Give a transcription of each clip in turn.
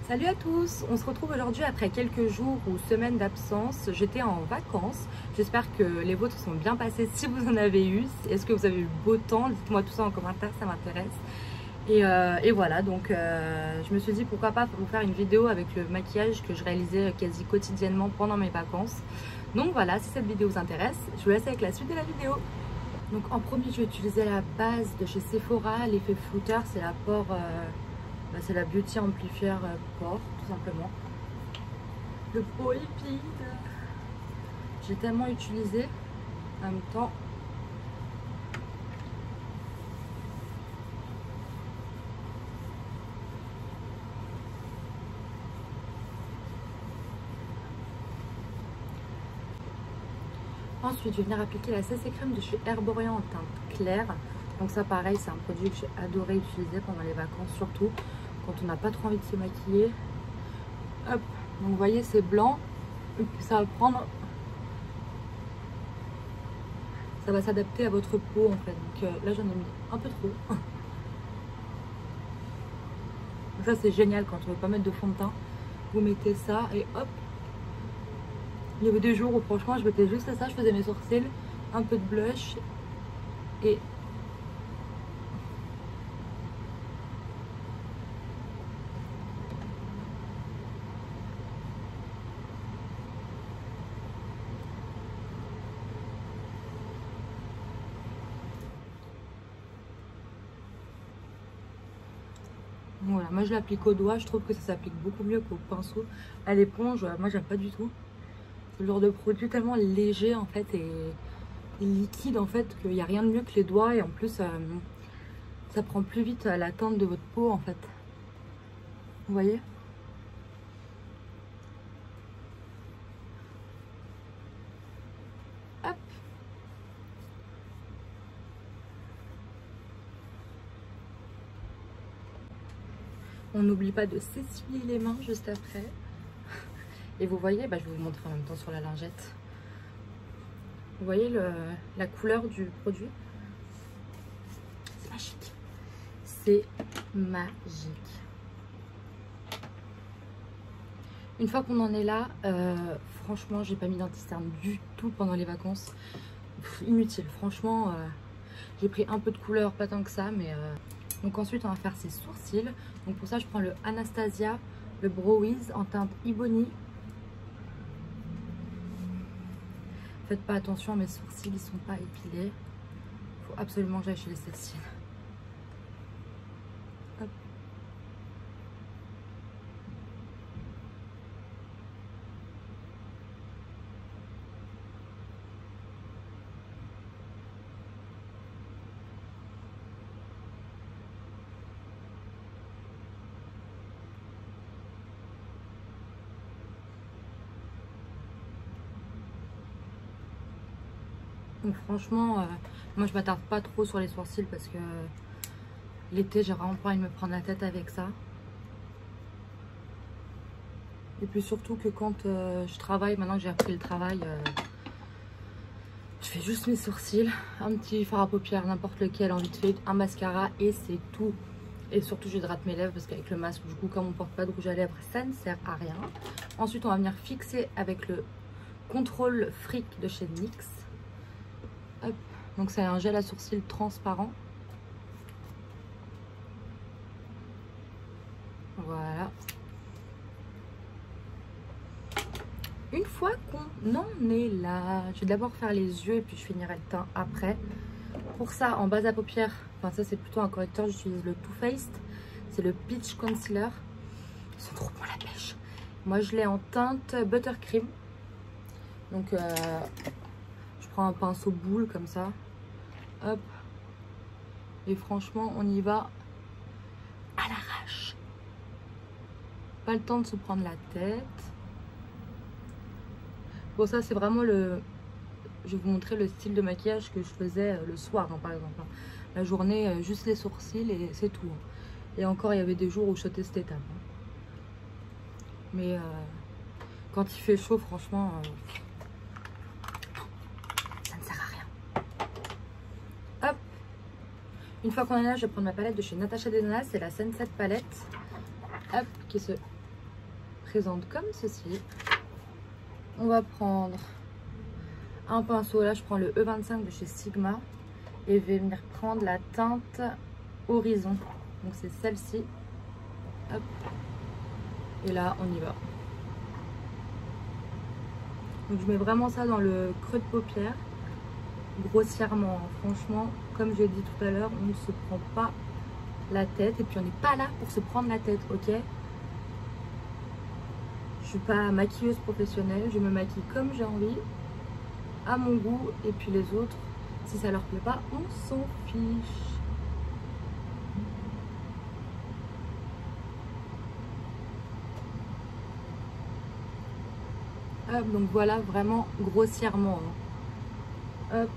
Salut à tous, on se retrouve aujourd'hui après quelques jours ou semaines d'absence. J'étais en vacances, j'espère que les vôtres sont bien passés si vous en avez eu. Est-ce que vous avez eu beau temps? Dites-moi tout ça en commentaire, ça m'intéresse. Et voilà, donc je me suis dit pourquoi pas vous faire une vidéo avec le maquillage que je réalisais quasi quotidiennement pendant mes vacances. Donc voilà, si cette vidéo vous intéresse, je vous laisse avec la suite de la vidéo. Donc en premier, je vais utiliser la base de chez Sephora, l'effet flouteur, c'est la pore... c'est la Beauty Amplifier Pore, tout simplement. Le pot liquide. J'ai tellement utilisé en même temps. Ensuite, je vais venir appliquer la CC Crème de chez Herborian en teinte claire. Donc ça, pareil, c'est un produit que j'ai adoré utiliser pendant les vacances, surtout quand on n'a pas trop envie de se maquiller. Hop, donc vous voyez, c'est blanc. Et puis ça va prendre... Ça va s'adapter à votre peau en fait. Donc là, j'en ai mis un peu trop. Donc ça, c'est génial quand on ne veut pas mettre de fond de teint. Vous mettez ça et hop. Il y avait des jours où franchement, je mettais juste ça. Je faisais mes sourcils, un peu de blush et... Voilà, moi je l'applique au doigt, je trouve que ça s'applique beaucoup mieux qu'au pinceau. À l'éponge, moi j'aime pas du tout. C'est le genre de produit tellement léger en fait et liquide en fait qu'il n'y a rien de mieux que les doigts et en plus ça prend plus vite la teinte de votre peau en fait. Vous voyez? Hop. On n'oublie pas de s'essuyer les mains juste après. Et vous voyez, je vais vous montrer en même temps sur la lingette. Vous voyez la couleur du produit? C'est magique. C'est magique. Une fois qu'on en est là, franchement, j'ai pas mis d'anti-cerne du tout pendant les vacances. Inutile, franchement. J'ai pris un peu de couleur, pas tant que ça, mais... Donc ensuite, on va faire ses sourcils. Donc pour ça, je prends le Anastasia, le Brow Wiz en teinte Ebony. Faites pas attention, mes sourcils, ils sont pas épilés. Il faut absolument que j'aille chez les cils. Hop. Donc franchement, moi je m'attarde pas trop sur les sourcils parce que l'été j'ai vraiment pas envie de me prendre la tête avec ça. Et puis surtout que quand je travaille, maintenant que j'ai appris le travail, je fais juste mes sourcils, un petit fard à paupières, n'importe lequel, en vite fait, un mascara et c'est tout. Et surtout j'hydrate mes lèvres parce qu'avec le masque, du coup comme on porte pas de rouge à lèvres, ça ne sert à rien. Ensuite on va venir fixer avec le Contrôle Fric de chez NYX. Hop. Donc c'est un gel à sourcils transparent. Voilà. Une fois qu'on en est là, je vais d'abord faire les yeux et puis je finirai le teint après. Pour ça, en base à paupières, enfin ça c'est plutôt un correcteur, j'utilise le Too Faced. C'est le Peach Concealer. Ils sont trop bons la pêche. Moi je l'ai en teinte Buttercream. Donc je prends un pinceau boule comme ça. Hop. Et franchement, on y va à l'arrache. Pas le temps de se prendre la tête. Bon, ça, c'est vraiment le... Je vais vous montrer le style de maquillage que je faisais le soir, hein, par exemple. La journée, juste les sourcils et c'est tout. Et encore, il y avait des jours où je sautais cette étape. Mais quand il fait chaud, franchement... Une fois qu'on est là, je vais prendre ma palette de chez Natasha Denona, c'est la Sunset palette, hop, qui se présente comme ceci. On va prendre un pinceau, là je prends le E25 de chez Sigma et je vais venir prendre la teinte Horizon, donc c'est celle-ci. Hop. Et là on y va. Donc je mets vraiment ça dans le creux de paupière, grossièrement, hein. Franchement, comme j'ai dit tout à l'heure, on ne se prend pas la tête et puis on n'est pas là pour se prendre la tête, ok? Je suis pas maquilleuse professionnelle, je me maquille comme j'ai envie, à mon goût, et puis les autres, si ça leur plaît pas, on s'en fiche. Hop, donc voilà, vraiment grossièrement, hein. Hop.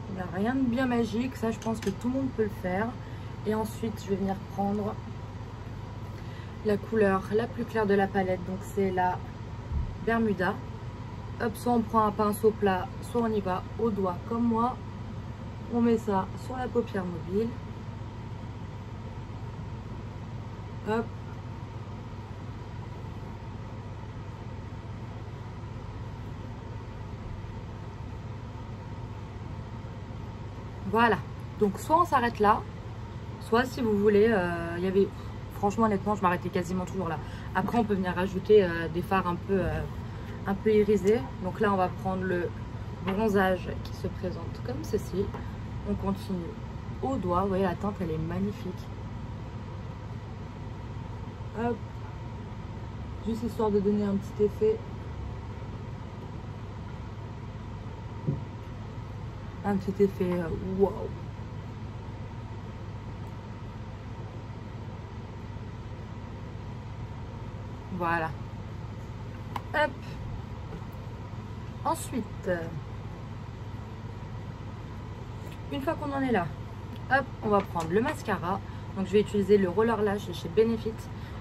Il n'y a rien de bien magique, ça je pense que tout le monde peut le faire. Et ensuite je vais venir prendre la couleur la plus claire de la palette, donc c'est la Bermuda. Hop, soit on prend un pinceau plat, soit on y va au doigt comme moi. On met ça sur la paupière mobile. Hop. Voilà, donc soit on s'arrête là, soit si vous voulez, il y avait, franchement honnêtement je m'arrêtais quasiment toujours là. Après on peut venir rajouter des fards un peu irisés. Donc là on va prendre le bronzage qui se présente comme ceci. On continue au doigt, vous voyez la teinte elle est magnifique. Hop, juste histoire de donner un petit effet. Un petit effet wow. Voilà. Hop. Ensuite, une fois qu'on en est là, hop, on va prendre le mascara. Donc je vais utiliser le Roller Lash de chez Benefit.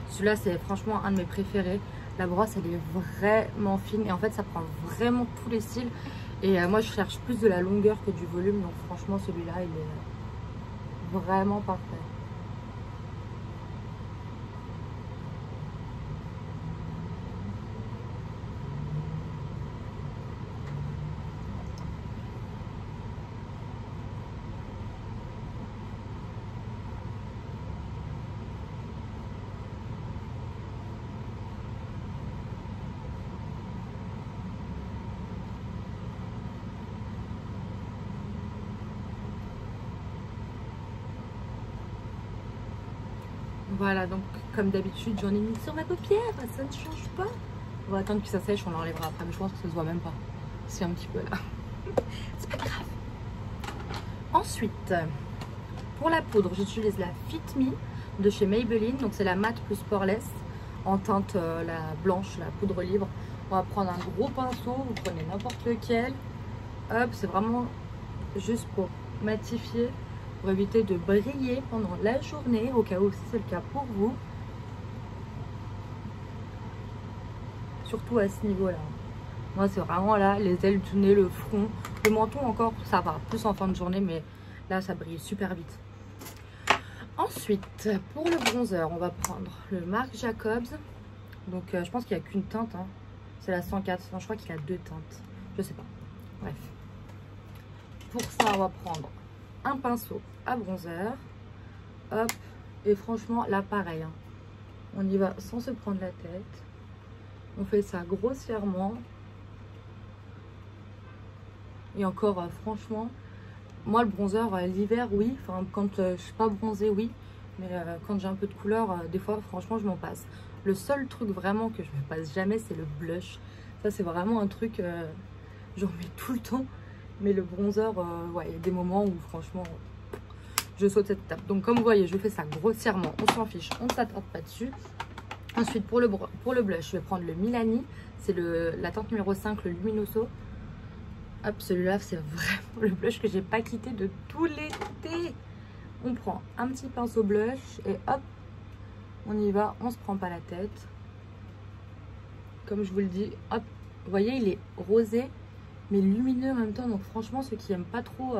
Celui-là c'est franchement un de mes préférés. La brosse elle est vraiment fine et en fait ça prend vraiment tous les styles. Et moi je cherche plus de la longueur que du volume, donc franchement celui-là il est vraiment parfait. Voilà, donc comme d'habitude, j'en ai mis sur ma paupière, ça ne change pas. On va attendre que ça sèche, on l'enlèvera après, mais je pense que ça se voit même pas. C'est un petit peu là. C'est pas grave. Ensuite, pour la poudre, j'utilise la Fit Me de chez Maybelline. Donc c'est la matte plus poreless en teinte la blanche, la poudre libre. On va prendre un gros pinceau, vous prenez n'importe lequel. Hop, c'est vraiment juste pour matifier, pour éviter de briller pendant la journée, au cas où si c'est le cas pour vous. Surtout à ce niveau-là. Moi, c'est vraiment là, les ailes du nez, le front, le menton encore, ça va, plus en fin de journée, mais là, ça brille super vite. Ensuite, pour le bronzer, on va prendre le Marc Jacobs. Donc, je pense qu'il n'y a qu'une teinte, hein. C'est la 104, non, je crois qu'il a 2 teintes. Je sais pas, bref. Pour ça, on va prendre un pinceau à bronzer. Hop, et franchement, là, pareil, hein. On y va sans se prendre la tête. On fait ça grossièrement. Et encore, franchement, moi le bronzer, l'hiver, oui. Enfin, quand je suis pas bronzée, oui. Mais quand j'ai un peu de couleur, des fois, franchement, je m'en passe. Le seul truc vraiment que je me passe jamais, c'est le blush. Ça, c'est vraiment un truc, j'en mets tout le temps. Mais le bronzer, ouais, il y a des moments où, franchement, je saute cette étape. Donc, comme vous voyez, je fais ça grossièrement. On s'en fiche, on ne s'attarde pas dessus. Ensuite, pour le blush, je vais prendre le Milani. C'est la teinte numéro 5, le Luminoso. Hop, celui-là, c'est vraiment le blush que j'ai pas quitté de tout l'été. On prend un petit pinceau blush et hop, on y va, on se prend pas la tête. Comme je vous le dis, hop, vous voyez, il est rosé, mais lumineux en même temps. Donc franchement, ceux qui aiment pas trop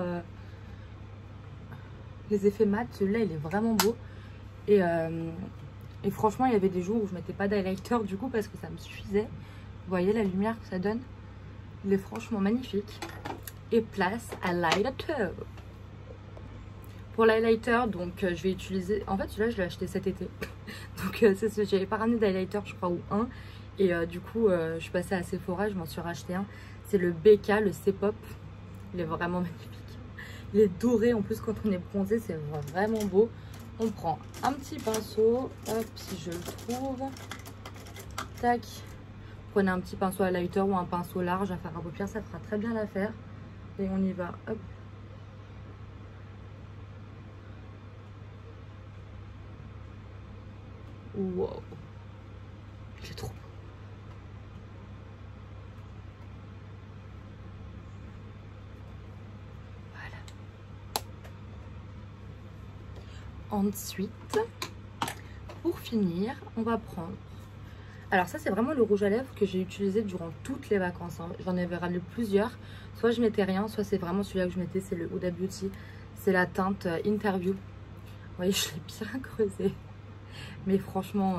les effets mat, celui-là, il est vraiment beau. Et franchement, il y avait des jours où je mettais pas d'highlighter du coup parce que ça me suffisait. Vous voyez la lumière que ça donne? Il est franchement magnifique. Et place à l'highlighter. Pour l'highlighter, donc je vais utiliser... En fait, celui-là, je l'ai acheté cet été. Donc c'est ce... J'avais pas ramené d'highlighter, je crois, ou un. Et du coup, je suis passée à Sephora, je m'en suis racheté un. C'est le BK, le C-Pop. Il est vraiment magnifique. Il est doré en plus quand on est bronzé, c'est vraiment beau. On prend un petit pinceau, hop, si je le trouve. Tac. Prenez un petit pinceau à highlighter ou un pinceau large à faire à paupières, ça fera très bien l'affaire. Et on y va, hop. Wow. Il est trop beau. Ensuite, pour finir, on va prendre... Alors ça, c'est vraiment le rouge à lèvres que j'ai utilisé durant toutes les vacances. Hein. J'en avais ramené plusieurs. Soit je mettais rien, soit c'est vraiment celui-là que je mettais. C'est le Huda Beauty. C'est la teinte Interview. Vous voyez, je l'ai bien creusé. Mais franchement,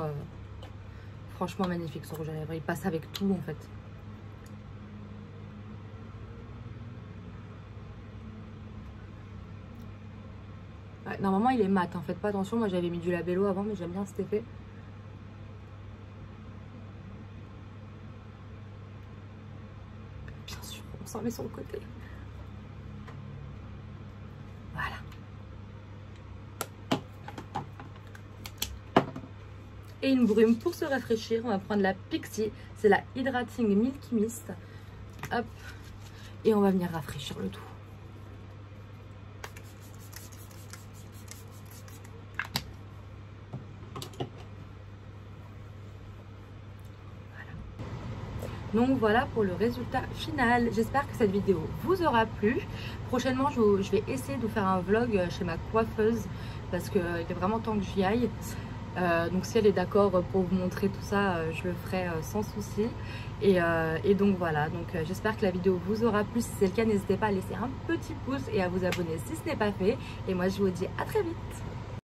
franchement magnifique ce rouge à lèvres. Il passe avec tout en fait. Ouais, normalement il est mat, hein. Faites pas attention, moi j'avais mis du labello avant mais j'aime bien cet effet. Bien sûr, on s'en met sur le côté. Voilà. Et une brume pour se rafraîchir, on va prendre la Pixi, c'est la Hydrating Milky Mist. Hop. Et on va venir rafraîchir le tout. Donc voilà pour le résultat final. J'espère que cette vidéo vous aura plu. Prochainement, je vais essayer de vous faire un vlog chez ma coiffeuse parce qu'il est vraiment temps que j'y aille. Donc si elle est d'accord pour vous montrer tout ça, je le ferai sans souci. Et donc voilà, donc j'espère que la vidéo vous aura plu. Si c'est le cas, n'hésitez pas à laisser un petit pouce et à vous abonner si ce n'est pas fait. Et moi, je vous dis à très vite.